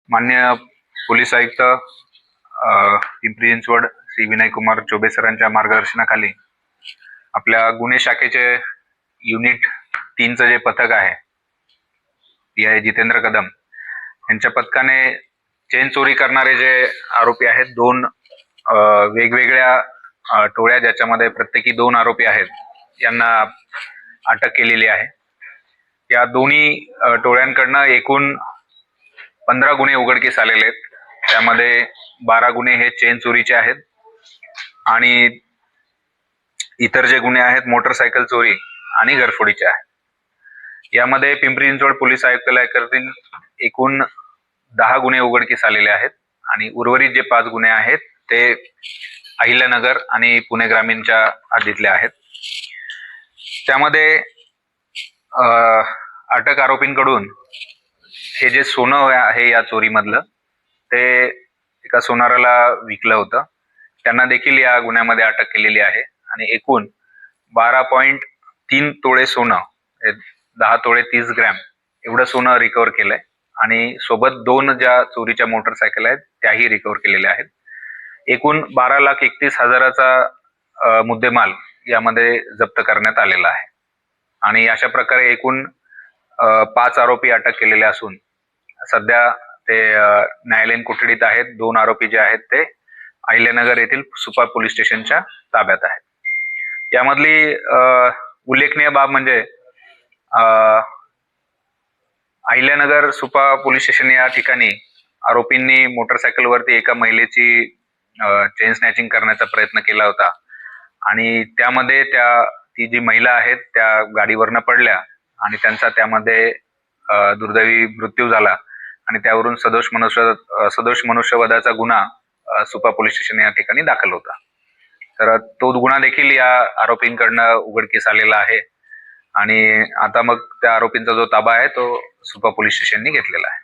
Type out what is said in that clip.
मान्य पोलीस आयुक्त पिंपरी चिंचवड श्री विनय कुमार चौबे सरांच्या मार्गदर्शनाखाली आपल्या गुन्हे शाखेचे युनिट 3चं जे पथक आहे PI जितेंद्र कदम यांच्या पथकाने चेन चोरी करणारे जे आरोपी आहेत, 2 वेगवेगळ्या टोळ्या ज्याच्यामध्ये प्रत्येकी 2 आरोपी आहेत, यांना अटक केलेली आहे। या दोन्ही टोळ्यांकडनं एकूण 15 गुन्हे उघडकीस आलेले आहेत। त्यामध्ये 12 गुन्हे हे चेन चोरीचे आहेत आणि इतर जे गुन्हे आहेत मोटरसायकल चोरी आणि घरफोडीचे आहेत। यामध्ये पिंपरी चिंचवड पोलीस आयुक्तालयाकडील एकूण 10 गुन्हे उघडकीस आलेले आहेत आणि उर्वरित जे 5 गुन्हे आहेत ते अहिल्यानगर आणि पुणे ग्रामीणच्या हद्दीतले आहेत। त्यामध्ये अटक आरोपींकडून हे जे सोनं आहे या चोरीमधलं ते एका सोनाराला विकलं होतं, त्यांना देखील या गुन्ह्यामध्ये अटक केलेली आहे आणि एकूण 12.3 तोळे सोनं, 10 तोळे 30 ग्रॅम एवढं सोनं रिकव्हर केलंय आणि सोबत 2 ज्या चोरीच्या मोटरसायकल आहेत त्याही रिकव्हर केलेल्या आहेत। एकूण 12,31,000चा मुद्देमाल यामध्ये जप्त करण्यात आलेला आहे आणि अशा प्रकारे एकूण 5 आरोपी अटक केलेले असून सध्या ते न्यायालयीन कोठडीत आहेत। 2 आरोपी जे आहेत ते अहिल्यानगर येथील सुपा पोलीस स्टेशनच्या ताब्यात आहेत। यामधली उल्लेखनीय बाब म्हणजे अहिल्यानगर सुपा पोलीस स्टेशन या ठिकाणी आरोपींनी मोटरसायकलवरती एका महिलेची चेन स्नॅचिंग करण्याचा प्रयत्न केला होता आणि त्यामध्ये ती जी महिला आहेत त्या गाडीवरनं पडल्या आणि त्यांचा त्यामध्ये दुर्दैवी मृत्यू झाला आणि त्यावरून सदोष मनुष्यवधाचा गुन्हा सुपा पोलीस स्टेशन या ठिकाणी दाखल होता। तर तो गुन्हा देखील या आरोपींकडनं उघडकीस आलेला आहे आणि आता मग त्या आरोपींचा जो ताबा आहे तो सुपा पोलीस स्टेशननी घेतलेला आहे।